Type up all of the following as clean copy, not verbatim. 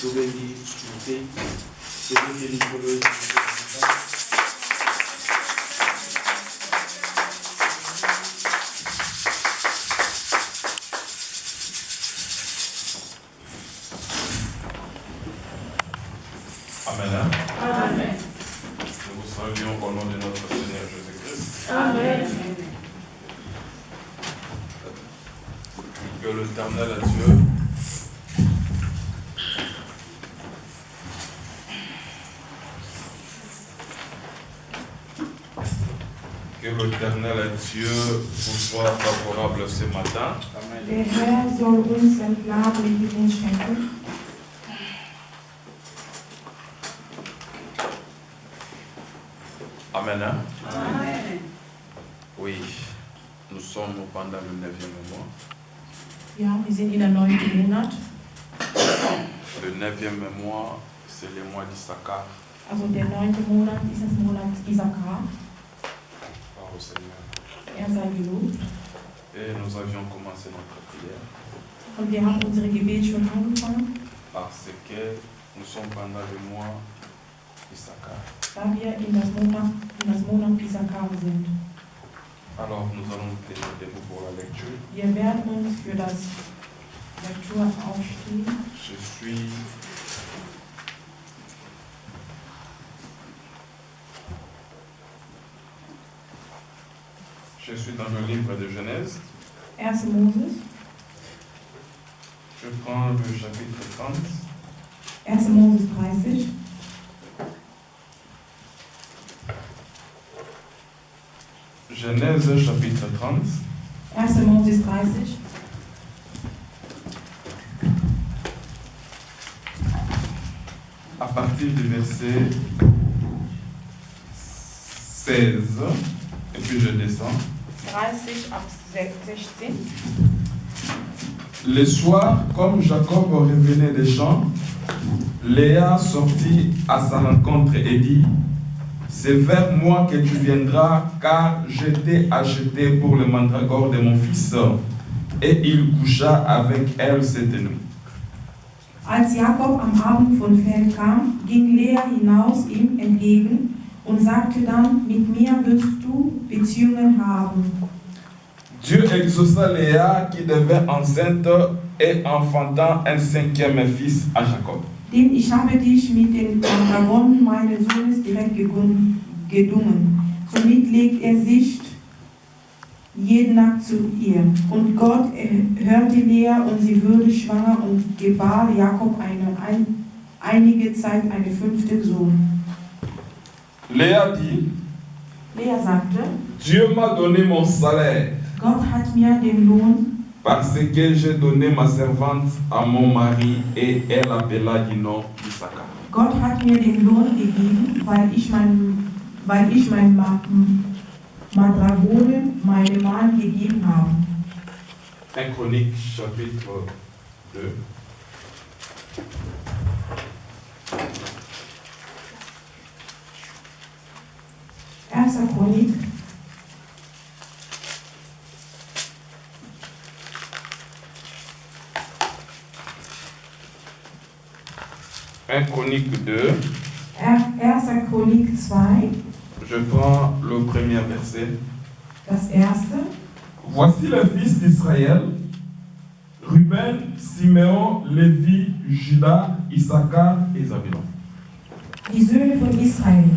Souveni, Timothée, Souveni, Nicolas, Amen. Amen. Nous vous saluons au nom de notre Seigneur Jésus-Christ. Amen. Que l'Éternel Dieu vous soit favorable ce matin. Der Herr soll uns ein Gnadenleben schenken. Amen. Amen. Oui, nous sommes pendant le 9e mois. Ja, wir sind in der 9. Monat. Le 9e mois, c'est le mois d'Issachar. Also der 9. Monat ist das Monat Issachar. Par au Seigneur. Er sei gelobt. Et nous avions commencé notre prière. Und wir haben unsere Gebet schon angefangen, Parce que nous sommes pendant le mois d'Issachar. da wir in das Monat Issachar sind. Alors nous allons tenir debout pour la lecture. Wir werden uns für das Lektur aufstehen. Je suis dans le livre de Genèse. 1. Moses. Je prends le chapitre 30. 1. Moses 30. Genèse chapitre 30. 1. Moses 30. À partir du verset 16. Et puis je descends. 30 ab 16. Le soir, comme Jacob revenait des champs, Léa sortit à sa rencontre et dit: c'est vers moi que tu viendras, car je t'ai acheté pour le mandragore de mon fils. Et il coucha avec elle cette nuit. Als Jakob am Abend von Feld kam, ging Lea hinaus ihm entgegen und sagte dann: mit mir wirst du Beziehungen haben. Dieu exauça Léa qui devint enceinte et enfantant un 5e fils à Jacob. Denn ich habe dich mit den Mandragoren meines Sohnes direkt gedungen. Somit legt er sich jede Nacht zu ihr. Und Gott hörte Lea und sie wurde schwanger und gebar Jakob einige Zeit einen 5. Sohn. Léa dit: Lea sagte: Dieu m'a donné mon salaire Gott hat mir den Lohn, parce que j'ai donné ma servante à mon mari et elle appela du nom d'Issachar. Gott hat mir den Lohn gegeben, weil ich mein Mandragore meinem Mann gegeben habe. 1 Chronique chapitre 2. Erster Chronik. Chronique 2. Erster Chronik 2. Je prends le premier verset. Das erste. Voici les fils d'Israël: Ruben, Simeon, Lévi, Juda, Issachar et Zabulon. Die Söhne von Israel,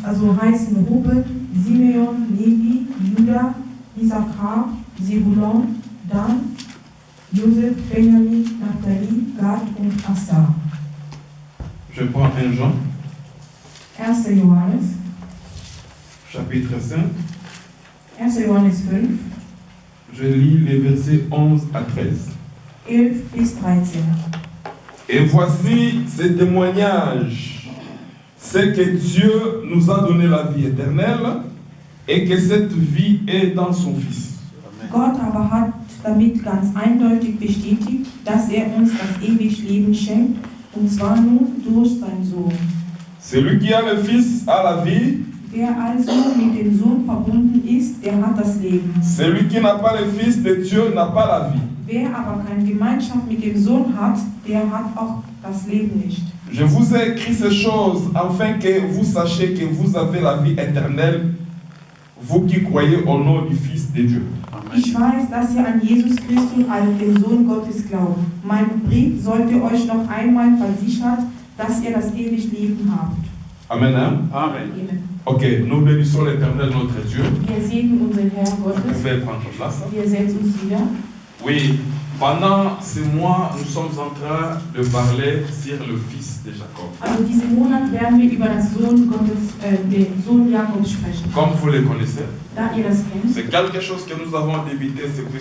also heißen Ruben, Simeon, Levi, Juda, Issachar, Zebulon, Dan, Josef, Benjamin, Naphtali, Gad und Asser. Je prends 1 Jean, 1. Johannes, chapitre 5. 1. Johannes 5, Je lis les versets 11 à 13. 11 bis 13. Et voici ce témoignage: c'est que Dieu nous a donné la vie éternelle et que cette vie est dans son Fils. Gott aber hat damit ganz eindeutig bestätigt, dass uns das ewige Leben schenkt, und zwar nur durch seinen Sohn. Celui qui a le Fils a la vie. Wer also mit dem Sohn verbunden ist, der hat das Leben. Celui qui n'a pas le Fils de Dieu n'a pas la vie. Wer aber keine Gemeinschaft mit dem Sohn hat, der hat auch das Leben nicht. Je vous ai écrit ces choses afin que vous sachiez que vous avez la vie éternelle, vous qui croyez au nom du Fils de Dieu. Ich weiß, dass ihr an Jesus Christus als den Sohn Gottes glaubt. Mein Brief sollte euch noch einmal versichern, dass ihr das ewige Leben habt. Amen. Hein? Amen. Amen. Ok, nous bénissons l'Éternel notre Dieu. Wir segnen unseren Herrn Vous Gottes. pouvez prendre place. Wir setzen uns wieder. Oui, pendant ces mois, nous sommes en train de parler sur le fils de Jacob. Also diesen Monat werden wir über das Sohn Gottes, den Sohn Jakobs sprechen. Comme vous le connaissez, Da ihr das kennt. c'est quelque chose que nous avons débuté depuis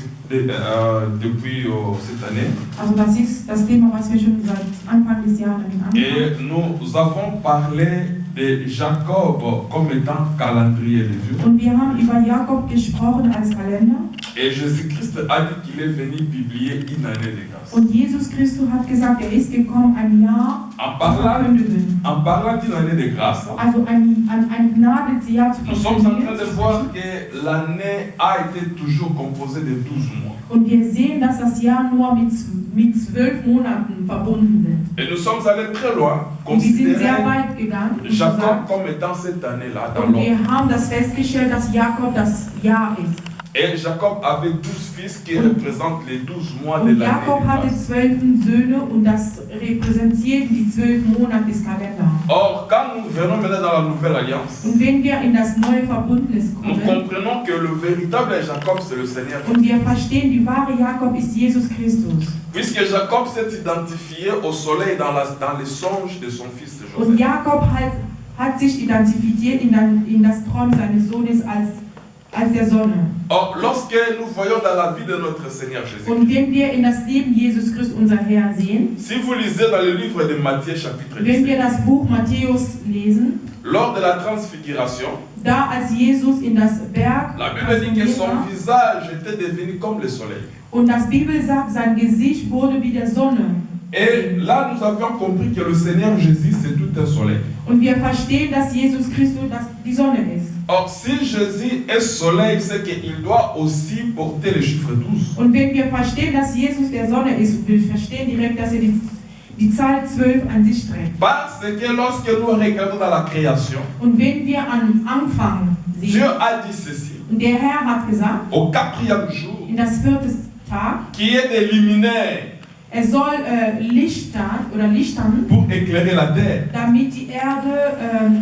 cette année. Also das ist das Thema, was wir schon seit Anfang des Jahres anfangen. Et nous avons parlé de Jacob comme étant calendrier de Dieu. Und wir haben über Jakob gesprochen als Kalender. Et Jésus-Christ a dit qu'il est venu publier une année de grâce. Und Jesus Christus hat gesagt, er ist gekommen, ein Jahr En zu parlant, verkündigen. en parlant d'une année de grâce, Also ein Gnadensjahr zu nous sommes en train de verkündigen. voir que l'année a été toujours composée de 12 mois. Und wir sehen, dass das Jahr nur mit 12 Monaten verbunden sind. Et nous sommes allés très loin, Und wir sind sehr considérer weit gegangen. Und Jacob gesagt, comme étant cette année-là dans und l'ordre. wir haben das festgestellt, dass Jakob das Jahr ist. Et Jacob avait 12 fils qui représentent les 12 mois de Und l'année Jakob de hatte grâce. 12 Söhne und das repräsentiert die 12 Monate des Kalenders. Or, quand nous venons maintenant dans la nouvelle alliance, Und wenn wir in das neue Verbundnis nous kommen comprenons que le véritable Jacob, c'est le Seigneur. und wir verstehen, die wahre Jakob ist Jesus Christus. Puisque Jacob s'est identifié au soleil dans les songes de son fils Und Joseph. Jakob hat sich identifiziert in das Traum seines Sohnes als der Sonne. Or, lorsque nous voyons dans la vie de notre Seigneur Jésus, Und wenn wir in das Leben Jesus Christus, unser Herr, sehen, si vous lisez dans le livre de Matthieu chapitre wenn 17, wir das Buch Matthäus lesen, lors de la transfiguration, da als Jesus in das Berg la Bible dit que son war, visage était devenu comme le soleil. und das Bibel sagt, sein Gesicht wurde wie der Sonne. Et là, nous avions compris que le Seigneur Jésus, c'est tout un soleil. Und wir verstehen, dass Jesus Christus die Sonne ist. Or, si Jésus est soleil, c'est qu'il doit aussi porter le chiffre 12. Und wenn wir verstehen, dass Jesus der Sonne ist, wir verstehen direkt, dass er die Zahl 12 an sich trägt. Parce que lorsque nous regardons dans la création, Und wenn wir am Anfang Dieu sehen, a dit ceci, und der Herr hat gesagt, au 4e jour, in das 4. Tag, qui est des luminaires er soll lichtern, pour éclairer la terre. damit die Erde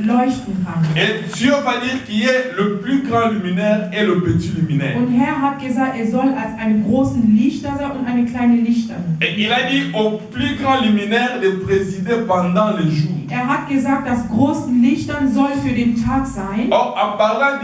leuchten kann. Et Dieu va dire qu'il est le plus grand luminaire et le petit luminaire. Und Herr hat gesagt, er soll als einen großen Lichter sein und eine kleine Lichtern. Et il a dit au plus grand luminaire de présider pendant les jours. Er hat gesagt, das großen Lichtern soll für den Tag sein. Or, en parlant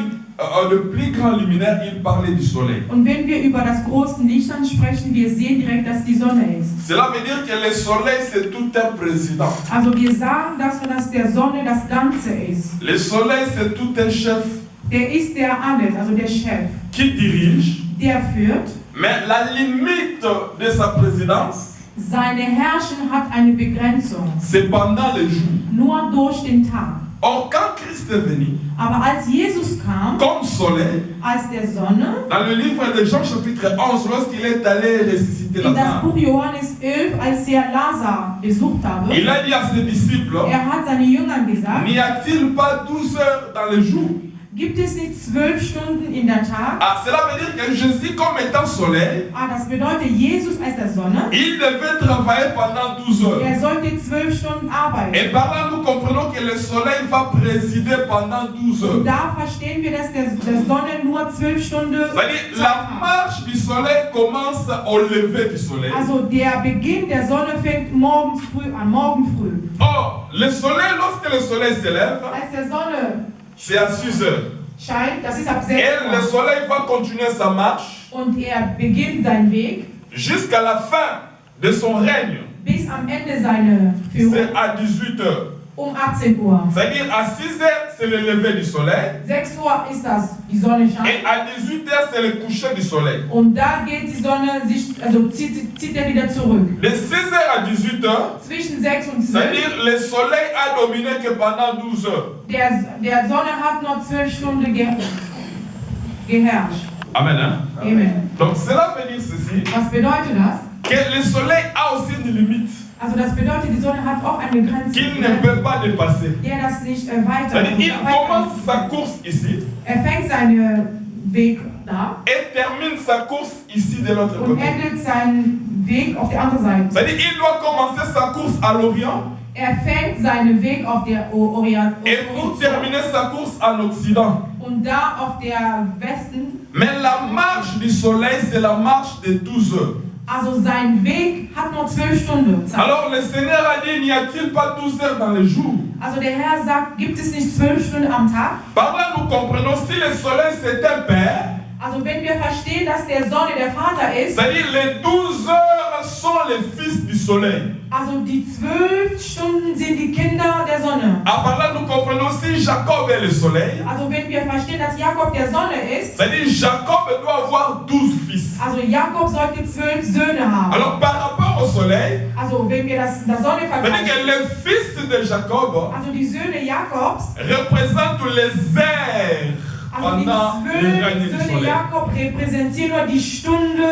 le plus grand luminaire, il parlait du soleil. Und wenn wir über das große Lichtern sprechen, wir sehen direkt, dass die Sonne ist. Cela veut dire que le soleil, c'est tout un président. Also wir sagen, dass der Sonne das Ganze ist. Le soleil, c'est tout un chef Der ist der alles, also der Chef. qui dirige. Der führt. Mais la limite de sa présidence, Seine Herrschung hat eine Begrenzung. c'est pendant les jours. Nur durch den Tag. Or, quand Christ est venu, Aber als Jesus kam, comme soleil, als der Sonne, dans le livre de Jean chapitre 11, lorsqu'il est allé ressusciter in das Lazare, Buch Johannes 11, als er Lazar besucht habe, il a dit à ses disciples, hat seinen Jüngern gesagt, n'y a-t-il pas 12 heures dans le jour? gibt es nicht 12 Stunden in der Tag? Ah, cela veut dire que Jésus, comme étant soleil, Das bedeutet, Jesus als der Sonne, il devait travailler pendant 12 heures. er sollte 12 Stunden arbeiten. Et par là, nous comprenons que le soleil va présider pendant 12 Und heures. da verstehen wir, dass der Sonne nur 12 Stunden. C'est-à-dire, la marche du soleil commence au lever du soleil. Also der Beginn der Sonne fängt morgens früh an, morgen früh. Or, le soleil, lorsque le soleil se lève, Als der Sonne c'est à 6 heures. scheint, das ist ab 6 Et le Uhr. soleil va continuer sa marche Und er beginnt seinen Weg jusqu'à la fin de son règne. bis am Ende seiner Führung C'est à 18 heures. 18 Uhr. C'est-à-dire, à 6 heures, c'est le lever du soleil. 6 Uhr ist das, die Sonne scheint. Et à 18 heures, c'est le coucher du soleil. Und da geht die Sonne sich, also zieht er wieder zurück. De 6 heures à 18 heures, Zwischen 6 und 12. c'est-à-dire, le soleil a dominé que pendant 12 heures. Der Sonne hat nur 12 Stunden geherrscht. Amen. Hein? Amen. Donc cela veut dire ceci, Was bedeutet das? que le soleil a aussi une limite Also das bedeutet, die Sonne hat auch eine Grenze, qu'il ne peut pas dépasser. der das nicht weiter. C'est-à-dire, il commence sa course ici Fängt seinen Weg da et termine sa course ici de l'autre und côté. endet seinen Weg auf der anderen Seite. C'est-à-dire, il doit commencer sa course à l'Orient Fängt seinen Weg auf der Orient et pour terminer sa course en Occident. und da auf der Westen. Mais la marche du soleil, c'est la marche de 12 heures. Also sein Weg hat nur 12 Stunden Zeit. Alors le Seigneur a dit, n'y a-t-il pas 12 heures dans le jour? Also der Herr sagt, gibt es nicht 12 Stunden am Tag? Par là, nous comprenons, si le soleil c'est un père, Also wenn wir verstehen, dass der Sonne der Vater ist, c'est-à-dire les 12 heures sont les fils du soleil. also die 12 Stunden sind die Kinder der Sonne. Par là, nous comprenons si Jacob est le soleil, Also wenn wir verstehen, dass Jakob der Sonne ist, c'est-à-dire Jacob doit avoir 12 fils. also Jakob sollte 12 Söhne haben. Alors par rapport au soleil, Also wenn wir das Sonne c'est-à-dire vergleichen, que les fils de Jacob also die Söhne Jakobs, représentent les airs also die pendant le règne 12 du Söhne soleil. Jakob repräsentieren nur die Stunde,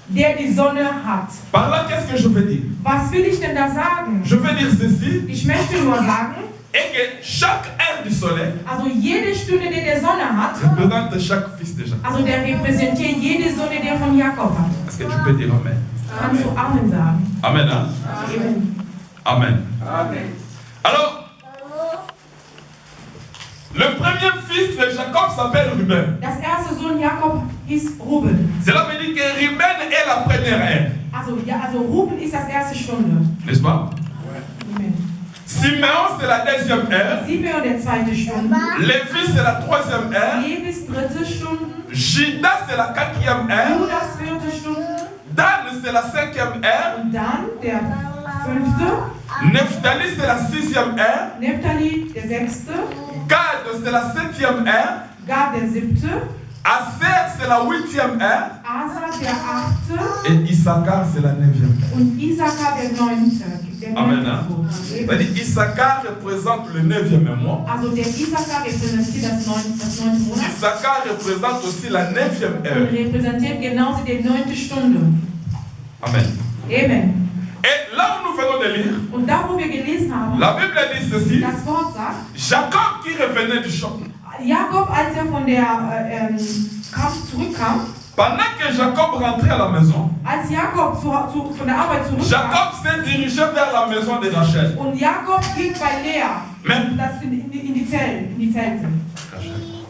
der die Sonne hat. Par là, qu'est-ce que je veux dire? Was will ich denn da sagen? Je veux dire ceci, Ich möchte nur sagen, et que chaque aire du soleil also jede Stunde, die der Sonne hat, représente chaque fils de Jacob. also der repräsentiert jede Sonne, der von Jakob hat. Est-ce que tu peux dire Amen? Kannst du Amen sagen? Amen, hein? Amen. Amen. Alors, le premier fils de Jacob s'appelle Ruben. Das erste Sohn Jakob hieß Ruben. Cela veut dire que Ruben est la première ère, Also Ruben ist das erste Stunde. n'est-ce pas? Amen. Simeon, c'est la deuxième ère. Simeon der zweite Stunde. Lévi, c'est la troisième ère. Levis dritte Stunde. Judas, c'est la quatrième ère. Judas vierte Stunde. Dan, c'est la cinquième ère. Und dann der fünfte. Nephtali, c'est la sixième ère. Nephtali der sechste. Gad, c'est la septième ère. Gad der siebte. Aser, c'est la huitième ère. Asa der achte. Et Issachar, c'est la neuvième ère. Und Isakar der neunte. Der Amen. neunte Hein? Sohn. C'est-à-dire Issachar représente le neuvième mois. Also der Isakar repräsentiert das neunte Monat Issachar représente aussi la neuvième und ère. repräsentiert genauso die neunte Stunde. Amen. Amen. Et là où nous venons de lire, Und da, wo wir gelesen haben, la Bible dit ceci, das Wort sagt, Jacob qui revenait du champ. Jakob, als er von der Kampf zurückkam, Pendant que Jacob rentrait à la maison, als Jakob von der Arbeit zurückkam, Jacob s'est dirigé vers la maison de Rachel. und Jakob ging bei Lea, Mais, das in die Zelte,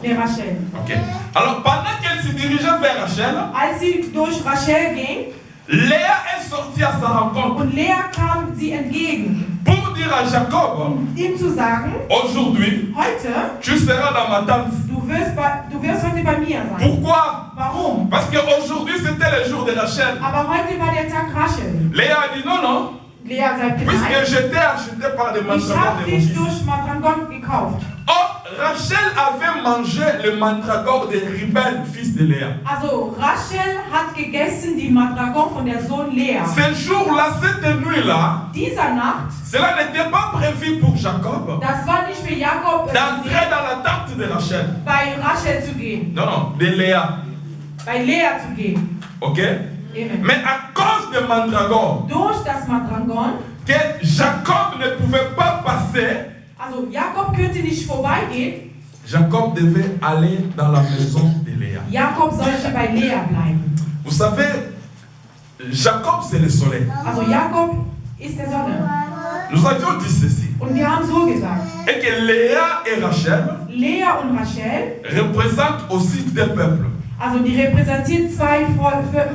der Rachel. ok. Alors pendant qu'elle se dirigeait vers Rachel, Als sie durch Rachel ging Léa est sortie à sa rencontre und Lea kam sie entgegen, pour dire à Jacob, um ihm zu sagen, aujourd'hui, heute, tu seras dans ma tente. du wirst heute bei mir sein. Pourquoi? Warum? Parce qu'aujourd'hui c'était le jour de Rachel. Aber heute war der Tag Rachel. Léa a dit non, non, Lea sagte puisque nein, j'étais acheté par des ich mandragores habe de mon dich fils. durch Madragon gekauft. Or, Rachel avait mangé le mandragore de Ruben, fils de Léa. Also Rachel hat gegessen die Madragon von der Sohn Lea. Ce jour-là, cette nuit-là, Dieser Nacht, cela n'était pas prévu pour Jacob das war nicht für Jakob d'entrer dans la tente de Rachel. bei Rachel zu gehen, Non, non, de Léa. bei Lea zu gehen. Ok? Amen. Mais à cause de mandragore, Durch das Madragon, que Jacob ne pouvait pas passer, also Jakob könnte nicht vorbeigehen, Jacob devait aller dans la maison de Léa. Jakob sollte bei Lea bleiben. Vous savez, Jacob c'est le soleil. Also Jakob ist der Sonne. Nous avions dit ceci. Und wir haben so gesagt, Et que Léa et Rachel Lea und Rachel, représentent aussi deux peuples. also die repräsentieren zwei Völker.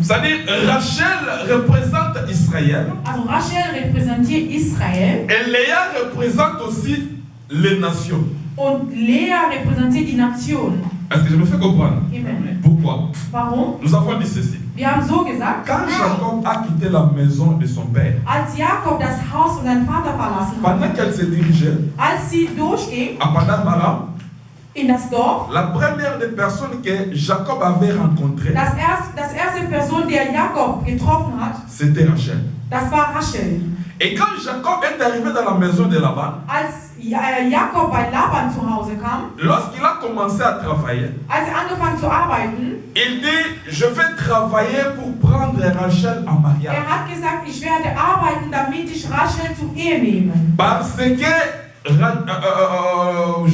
C'est-à-dire, Rachel représente Israël Also Rachel repräsentiert Israel et Léa représente aussi les nations. und Lea repräsentiert die Nation. Est-ce que je me fais comprendre? Amen. Pourquoi? Warum? Nous avons dit ceci. Wir haben so gesagt, Quand Jacob a quitté la maison de son père, als Jakob das Haus von seinem Vater verlassen hat, pendant qu'elle se dirigeait als sie durchging à Padan Aram, in das Dorf, la première des personnes que Jacob avait rencontrées, das erste Person, der Jakob getroffen hat, c'était Rachel. das war Rachel. Et quand Jacob est arrivé dans la maison de Laban, Als Jakob bei Laban zu Hause kam, lorsqu'il a commencé à travailler, als angefangen zu arbeiten, il dit, je vais travailler pour prendre Rachel en mariage. hat gesagt, ich werde arbeiten, damit ich Rachel zur Ehe nehme. Parce que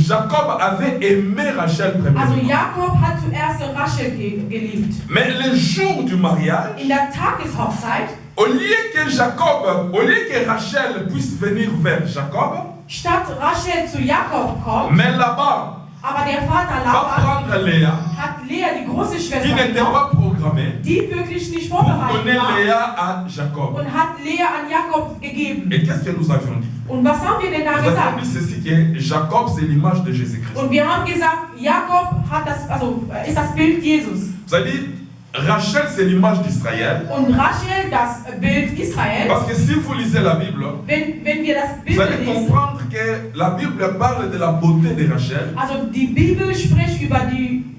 Jacob avait aimé Rachel Also premièrement. Jakob hat zuerst Rachel geliebt. Mais le jour du mariage, In der Tageshochzeit, au lieu que Rachel puisse venir vers Jacob, statt Rachel zu Jakob kommt, mais là-bas, aber der Vater va Laban prendre Léa, hat Lea, die große qui Schwester, n'était genommen, pas programmée, die wirklich nicht pour vorbereitet donner war, Léa à Jacob. und hat Lea an Jakob gegeben. Et qu'est-ce que nous avions dit? Und was haben wir denn da Nous avions gesagt? dit ceci, que Jacob, c'est l'image de Jésus-Christ. Und wir haben gesagt, Jakob hat ist das Bild Jesus. Vous avez dit, Rachel, c'est l'image d'Israël. Und Rachel das Bild Israel. Parce que si vous lisez la Bible, Wenn wir das vous Bild allez lesen, comprendre que la Bible parle de la beauté de Rachel. also die Bibel spricht über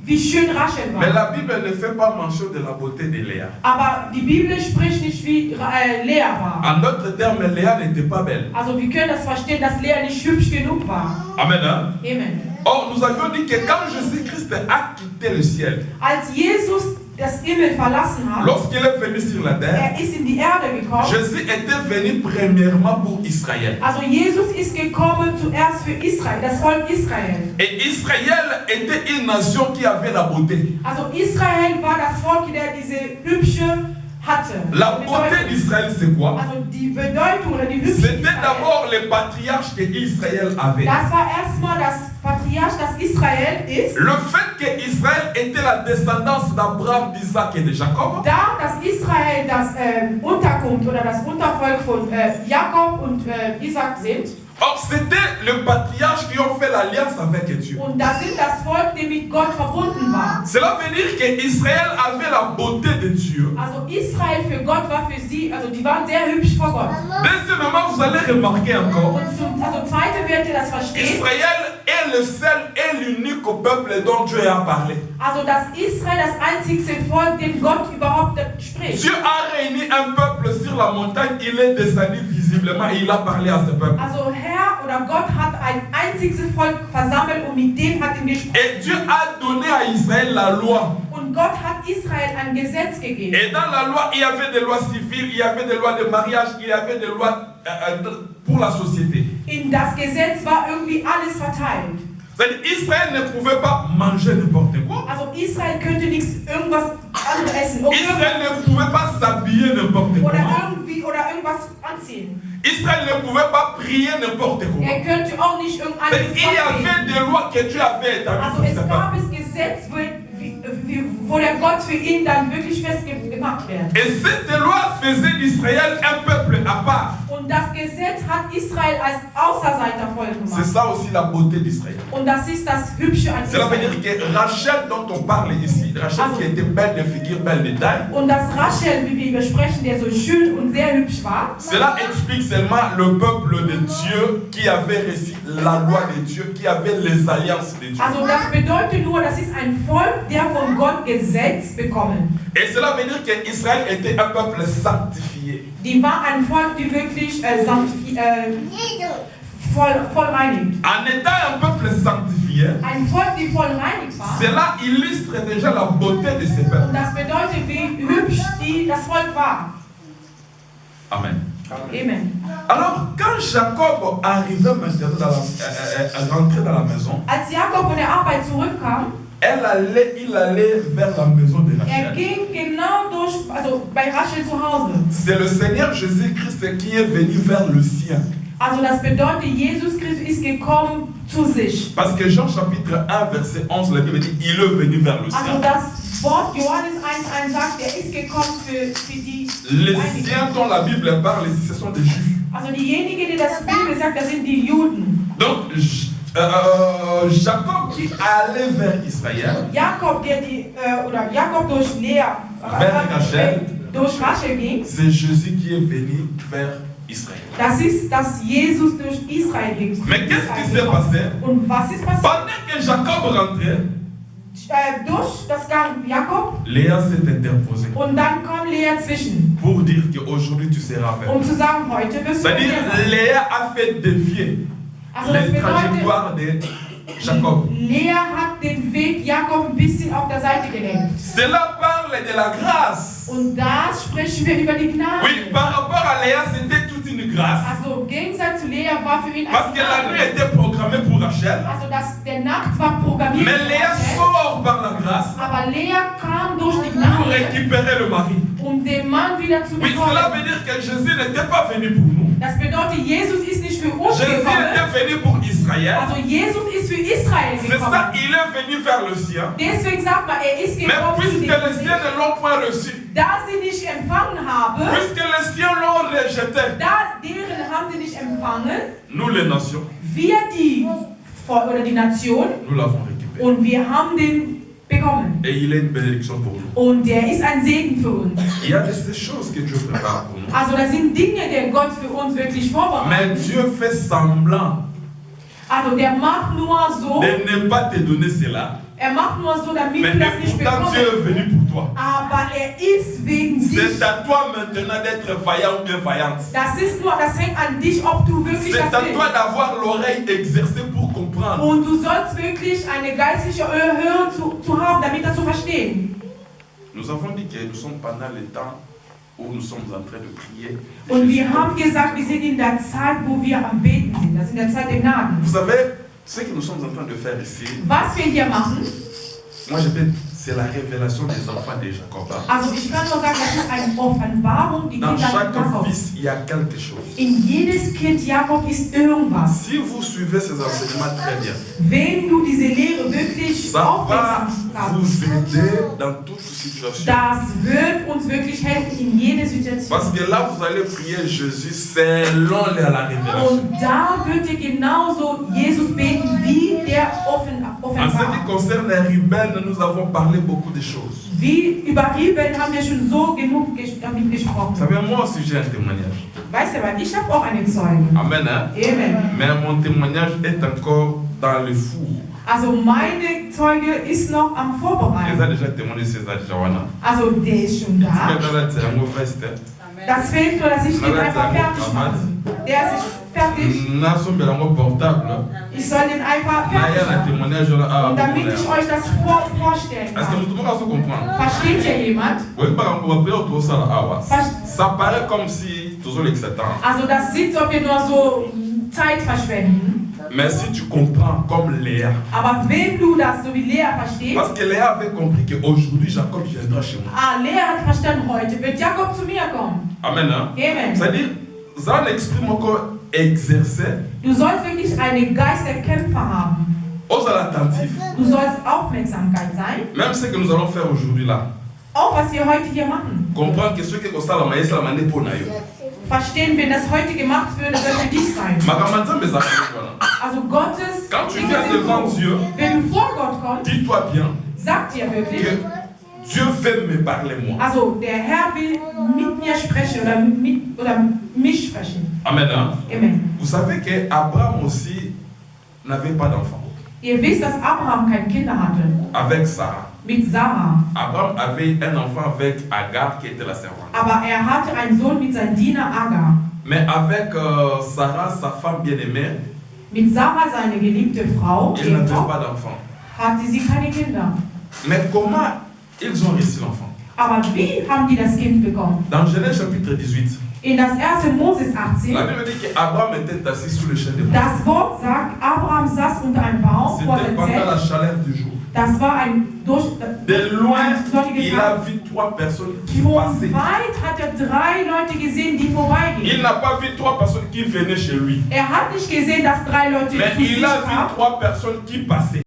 wie schön Rachel Mais war. la Bible ne fait pas mention de la beauté de Léa. Aber die Bibel spricht nicht, wie Lea war. En d'autres termes, Léa n'était pas belle. Also wir können das verstehen, dass Lea nicht hübsch genug war. Amen. Hein? Amen. Or, nous avions dit que quand Jésus-Christ a quitté le ciel, Als Jesus das Himmel verlassen hat, lorsqu'il est venu sur la terre, ist in die Erde gekommen. Jésus était venu premièrement pour Israël. Also Jesus ist gekommen zuerst für Israel, das Volk Israel. Et Israël était une nation qui avait la beauté. Also Israel war das Volk, der diese hübsche hatte. La beauté d'Israël, c'est quoi? Also die Bedeutung oder die Hübsche C'était Israel. d'abord les patriarches que Israël avait. Das war erstmal das Patriarch, das Israel ist. Le fait que Israël était la descendance d'Abraham, d'Isaac et de Jacob, Da das Israel das Unterkunft oder das Untervolk von Jakob und Isaac sind. or c'était le patriarche qui ont fait l'alliance avec Dieu. Und das sind das Volk, die mit Gott verbunden war. Cela veut dire que Israël avait la beauté de Dieu. Also Israel für Gott war für sie, also die waren sehr hübsch vor Gott. Deuxièmement, vous allez remarquer encore, Und zweite werdet ihr das verstehen. Israël est le seul et l'unique peuple dont Dieu a parlé. Also dass Israel das einzigste Volk, dem Gott überhaupt spricht. Dieu a réuni un peuple sur la montagne, il est descendu visiblement et il a parlé à ce peuple. Also Herr oder Gott hat ein einziges Volk versammelt und mit dem hat ihn gesprochen. Et Dieu a donné à Israël la loi. Und Gott hat Israel ein Gesetz gegeben. Et dans la loi, il y avait des lois civiles, il y avait des lois de mariage, il y avait des lois pour la société. In das Gesetz war irgendwie alles verteilt. C'est-à-dire Israël ne pouvait pas manger n'importe quoi. Also Israel könnte nichts irgendwas anderes essen Israël ne pouvait pas s'habiller n'importe oder comment. irgendwas anziehen. Israël ne pouvait pas prier n'importe comment. Könnte auch nicht irgendein Il y avait des lois que Dieu avait établies Also pour es ce gab peuple. es Gesetz, wo der Gott für ihn dann wirklich festgemacht wird. Et cette loi faisait d'Israël un peuple à part. Und das Gesetz hat Israel als Außerseitervolk C'est gemacht. ça aussi la beauté d'Israël. Und das ist das Hübsche an Cela veut Israel. dire que Rachel dont on parle ici, Rachel qui était belle de figure, belle de taille, Und das Rachel, wie wir übersprechen, der so schön und sehr hübsch war, cela explique seulement le peuple de Dieu qui avait reçu la loi de Dieu, qui avait les alliances de Dieu. also das bedeutet nur, das ist ein Volk, der von Gott Gesetz bekommen. Et cela veut dire qu'Israël était un peuple sanctifié. Die war ein Volk, die wirklich voll reinigt. En étant un peuple sanctifié, Ein Volk, die voll reinigt war. cela illustre déjà la beauté de ce peuple. Und das bedeutet, wie hübsch das Volk war. Amen. Amen. Alors, quand Jacob arrivait maintenant rentrer dans la maison, Als Jakob von der Arbeit zurückkam, il allait vers la maison de Rachel. ging genau bei Rachel zu Hause. C'est le Seigneur Jésus-Christ qui est venu vers le sien. Also das bedeutet, Jesus Christus ist gekommen zu sich. Parce que Jean chapitre 1 verset 11, la Bible dit, il est venu vers le Also sien. das Wort Johannes 1,1 sagt, er ist gekommen für die Les Heiligen. siens dont la Bible parle ici, ce sont des Juifs. Also diejenigen, die das Bibel sagt, das sind die Juden. Donc, Jacob qui allait vers Israël, Jakob, Jakob durch Lea, Rachel. durch Rachel ging, c'est Jésus qui est venu vers Israël. das ist, dass Jesus durch Israel ging. Mais qu'est-ce qui s'est passé? Und was ist passiert? Pendant que Jacob rentrait, Durch das Gang Jakob Léa s'est interposée und dann kam Lea zwischen, pour dire qu'aujourd'hui tu seras avec moi. zu sagen, heute wirst du mit C'est-à-dire, mir sein. Léa a fait dévier Also das les bedeutet, trajectoires de Jacob. Lea hat den Weg Jakob ein bisschen auf der Seite gelenkt. Cela parle de la grâce. Und da sprechen wir über die Gnade. Oui, par rapport à Léa, c'était toute une grâce. Also im Gegensatz zu Lea war für ihn Parce eine que la nuit Gnade. était programmée pour Rachel. Also der Nacht war programmiert. Mais für Léa Rachel. sort par la grâce Aber Lea kam durch die pour Gnade, récupérer le mari. um den Mann wieder zu Oui, cela bekommen. veut dire que Jésus n'était pas venu pour nous. Das bedeutet, Jesus ist nicht für uns Jésus gekommen. était venu pour Israël. Also Jesus ist für Israel C'est ça, gekommen. il est venu vers le sien. Deswegen sagt man, er ist Mais gekommen zu puisque den les siens ne l'ont point reçu, Da sie nicht empfangen haben, puisque les siens l'ont rejeté, deren haben sie nicht empfangen, nous les nations, wir die Nation, nous l'avons récupéré. und wir haben den bekommen. Et il est une bénédiction pour nous. Und der ist ein Segen für uns. Il y a de ces choses que Dieu prépare pour nous. Also das sind Dinge, die Gott für uns wirklich Mais vorbereitet. Dieu fait semblant Also der macht nur so, de ne pas te donner cela. er macht nur so, damit Mais du das nicht pourtant bekommst. Dieu est venu pour toi. Aber er ist wegen sich. C'est à toi maintenant d'être vaillant ou bien vaillante. Das hängt an dich, ob du wirklich C'est das à toi willst. d'avoir l'oreille exercée pour comprendre. Und du sollst wirklich eine geistliche Höre zu haben, damit das zu verstehen. Nous avons dit que nous sommes pendant le temps où nous sommes en train de prier. Und wir haben gesagt, wir sind in der Zeit, wo wir am Beten sind. Das ist in der Zeit der Gnaden. Vous savez, ce que nous sommes en train de faire ici, Was wir hier machen, moi c'est la révélation des enfants de Jacob. also ich kann nur sagen, das ist eine Offenbarung, die Dans Kinder chaque Jakobs. fils, il y a quelque chose. In jedes Kind Jakob ist irgendwas. Si vous suivez ces enseignements très bien, Wenn du diese Lehre wirklich ça va aufmerksam hast, vous aider dans toute situation. das wird uns wirklich helfen in jeder Situation. Parce que là, vous allez prier Jésus selon la révélation. Und da wird ihr genauso Jesus beten, wie der En ce qui offenbar. concerne Ruben, nous avons parlé beaucoup de choses. Wie über Ruben haben wir schon so genug damit Vous gesprochen. savez, moi aussi j'ai un témoignage. Weißt du was, ich habe auch einen Zeugen. Amen. Hein? Amen. Mais mon témoignage est encore dans le four. Also meine Zeuge ist noch am Ils ont Vorbereiten. déjà témoigné César Jawana. Also der ist schon da. C'est un mauvais step. Das fehlt nur, dass ich den einfach fertig mache. Der ist fertig. Nous sommes dans mon portable. Ich soll den einfach Là, il y fertig a un machen. témoignage. Und damit ich euch das vorstellen Est-ce que kann. nous devons comprendre? Versteht hier jemand? Oui, par exemple, on va prier autour de ça. Ça paraît comme si toujours l'excitant. Also das sieht so, ob wir nur so Zeit verschwenden. Mais si tu comprends comme Léa, Aber wenn du das so wie Lea verstehst, parce que Léa avait compris qu'aujourd'hui Jacob viendra chez moi. Lea hat verstanden, heute wird Jakob zu mir kommen. Amen. Hein? Amen. C'est-à-dire, ça exprime encore exercer Du sollst wirklich einen Geist der Kämpfer haben. aux attentifs. Du sollst Aufmerksamkeit sein. Même ce que nous allons faire aujourd'hui là. Auch was wir heute hier machen. Comprendre que ce que nous allons faire, c'est la manière pour nous. Verstehen, wenn das heute gemacht wird, das wird für dich sein. Also Gottes, Quand tu viens devant Dieu, wenn du vor Gott kommst, dis-toi bien sagt dir wirklich, que Dieu veut me parler moi. also der Herr will mit mir sprechen oder mich sprechen. Amen. Hein? Amen. Vous savez qu'Abraham aussi n'avait pas d'enfant. Ihr wisst, dass Abraham keine Kinder hatte. Avec Sarah. Mit Sarah. Abraham avait un enfant avec Agar qui était la servante. Aber er hatte einen Sohn mit seinem Diener Agar. Mais avec Sarah, sa femme bien-aimée, Mit Sarah, seine geliebte Frau, il n'avait Ehefrau, pas d'enfant. hatte sie keine Kinder. Mais comment ils ont reçu l'enfant? Aber wie haben die das Kind bekommen? Dans Genèse chapitre 18, In das 1. Moses 18, la Bible dit qu'Abraham était assis sous le chêne de Mamré. das Wort sagt, Abraham saß unter einem Baum vor C'était dem pendant la Zelt. chaleur du jour. Das war ein De loin, sonniger il Tag. a vu 3 personnes qui Von passaient. weit hat er 3 Leute gesehen, die vorbeigingen. Il n'a pas vu 3 personnes qui venaient chez lui. Er hat nicht gesehen, dass 3 Leute Mais zu il sich a vu kamen, 3 personnes qui passaient.